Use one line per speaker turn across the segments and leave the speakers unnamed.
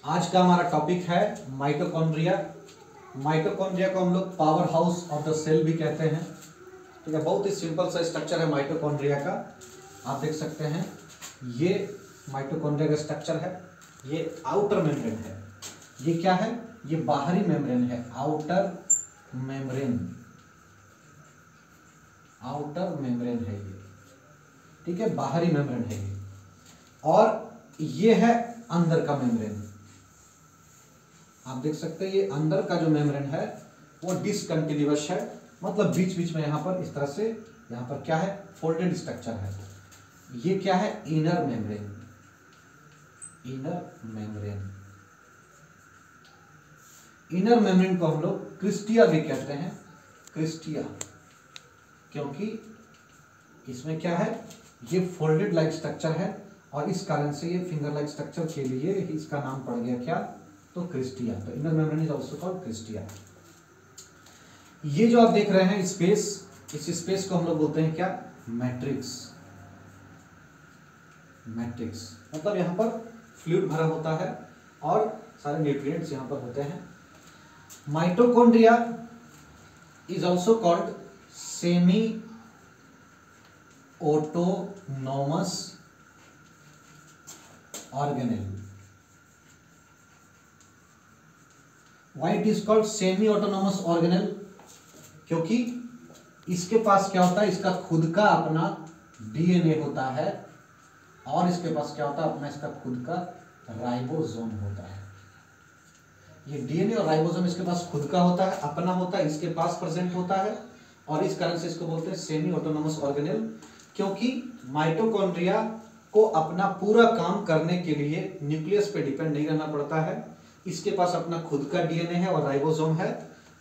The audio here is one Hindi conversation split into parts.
आज का हमारा टॉपिक है माइटोकॉन्ड्रिया। माइटोकॉन्ड्रिया को हम लोग power house of the cell भी कहते हैं। ठीक है, बहुत ही सिंपल सा स्ट्रक्चर है माइटोकॉन्ड्रिया का। आप देख सकते हैं ये माइटोकॉन्ड्रिया का स्ट्रक्चर है। ये आउटर मेम्ब्रेन है। ये क्या है? ये बाहरी मेम्ब्रेन है, आउटर मेम्ब्रेन। आउटर मेम्ब्रेन है ये। ठीक है, बाहरी मेम्ब्रेन है ये। और ये है अंदर का मेम्ब्रेन। आप देख सकते हैं ये अंदर का जो मेम्ब्रेन है वो डिसकंटिन्यूअस है, मतलब बीच बीच में यहां पर इस तरह से यहां पर क्या है, फोल्डेड स्ट्रक्चर है। ये क्या है? Inner membrane. Inner membrane. Inner membrane को हम लोग क्रिस्टिया भी कहते हैं। क्रिस्टिया, क्योंकि इसमें क्या है, ये फोल्डेड लाइक स्ट्रक्चर है और इस कारण से ये फिंगर लाइक स्ट्रक्चर के लिए इसका नाम पड़ गया क्या? तो क्रिस्टिया। तो inner membrane is also called cristae. ये जो आप देख रहे हैं स्पेस, इस स्पेस को हम लोग बोलते हैं क्या? मैट्रिक्स। मैट्रिक्स मतलब यहां पर फ्लूइड भरा होता है और सारे न्यूट्रिएंट्स यहां पर होते हैं। Mitochondria is also called semi autonomous organelle. Why it is called semi autonomous organelle? क्योंकि इसके पास क्या होता है, इसका खुद का अपना डीएनए होता है और इसके पास क्या होता है, अपना इसका खुद का राइबोसोम होता है। ये डीएनए और राइबोसोम इसके पास खुद का होता है, अपना होता है, इसके पास प्रेजेंट होता है और इस कारण से इसको बोलते हैं सेमी ऑटोनॉमस ऑर्गेनेल। क्योंकि माइटोकॉन्ड्रिया को अपना पूरा काम करने के लिए न्यूक्लियस पे डिपेंड नहीं रहना पड़ता है। इसके पास अपना खुद का डीएनए है और राइबोसोम है,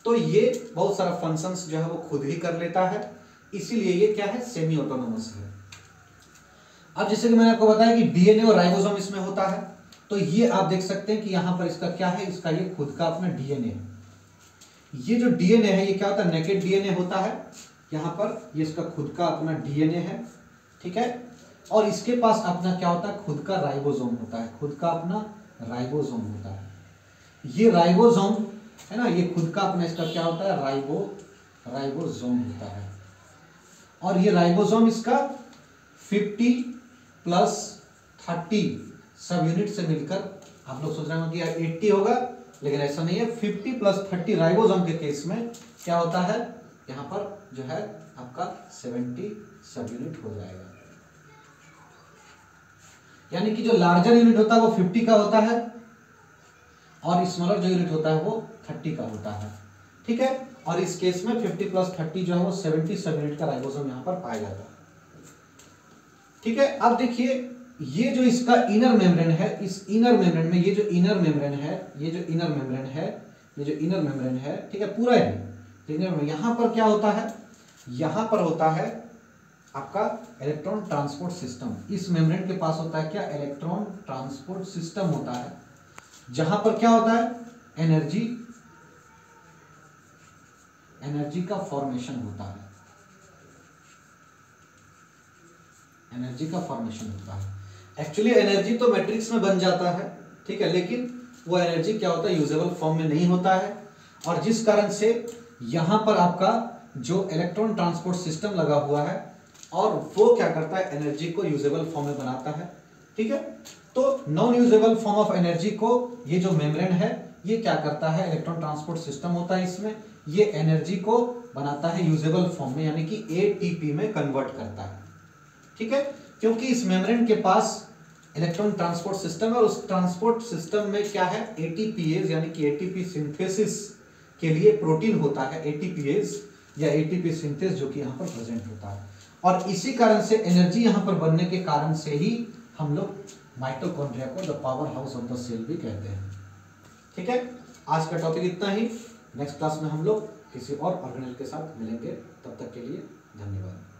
तो ये बहुत सारा फंक्शंस जो है वो खुद ही कर लेता है, इसीलिए ये क्या है? सेमी ऑटोनॉमस है। अब जैसे कि मैंने आपको बताया कि डीएनए और राइबोसोम इसमें होता है, तो ये आप देख सकते हैं कि यहां पर इसका क्या है, इसका ये खुद का अपना डीएनए है। ये जो डीएनए है ये क्या होता है? नेकेड डीएनए होता है। यहां पर ये इसका खुद का अपना डीएनए है, ठीक है। और इसके पास अपना क्या होता है? खुद का राइबोसोम होता है, खुद का अपना राइबोसोम होता है। ये राइबोसोम है ना, ये खुद का अपना इसका क्या होता है? राइबोसोम होता है। और ये राइबोसोम इसका 50 + 30 सब यूनिट से मिलकर, आप लोग सोच रहे होंगे कि यार 80 होगा, लेकिन ऐसा नहीं है। 50 + 30 राइबोसोम के केस में क्या होता है, यहां पर जो है आपका 70 सब यूनिट हो जाएगा। यानी कि जो लार्जर यूनिट होता है वो 50 का होता है और स्मॉलर जो यूनिट होता है वो 30 का होता है, ठीक है। और इस केस में 50 + 30 जो है वो 70 सब यूनिट का राइबोसोम यहां पर पाया जाता है, ठीक है। अब देखिए ये जो इसका इनर मेम्ब्रेन है, इस इनर मेम्ब्रेन में ये जो इनर मेम्ब्रेन है, ये जो इनर मेम्ब्रेन है, ये जो इनर मेम्ब्रेन है, ठीक है, पूरा ही इनर में यहां पर क्या होता है? यहां पर होता है आपका इलेक्ट्रॉन ट्रांसपोर्ट सिस्टम। इस मेम्ब्रेन के पास होता है क्या? इलेक्ट्रॉन ट्रांसपोर्ट सिस्टम होता है, जहां पर क्या होता है? एनर्जी का फॉर्मेशन होता है। एनर्जी का फॉर्मेशन होता है। एक्चुअली एनर्जी तो मैट्रिक्स में बन जाता है, ठीक है, लेकिन वो एनर्जी क्या होता है? यूजेबल फॉर्म में नहीं होता है। और जिस कारण से यहां पर आपका जो इलेक्ट्रॉन ट्रांसपोर्ट सिस्टम लगा हुआ है और वो क्या करता है? एनर्जी को यूजेबल फॉर्म में बनाता है, ठीक है। तो non usable form of energy को ये जो मेम्ब्रेन है ये क्या करता है? इलेक्ट्रॉन ट्रांसपोर्ट सिस्टम होता है इसमें, ये एनर्जी को बनाता है यूजेबल फॉर्म में, यानी कि एटीपी में कन्वर्ट करता है, ठीक है। क्योंकि इस मेम्ब्रेन के पास इलेक्ट्रॉन ट्रांसपोर्ट सिस्टम है और उस ट्रांसपोर्ट सिस्टम में क्या है? एटीपीएज, यानी कि एटीपी सिंथेसिस के लिए प्रोटीन होता है, एटीपीएज या एटीपी सिंथेस, जो कि यहां पर प्रेजेंट होता है। और इसी कारण से एनर्जी यहां पर बनने के कारण से ही हम लोग माइटोकॉन्ड्रिया को the power house of the cell भी कहते हैं, ठीक है। आज का टॉपिक इतना ही। नेक्स्ट क्लास में हम लोग किसी और ऑर्गेनेल के साथ मिलेंगे, तब तक के लिए धन्यवाद।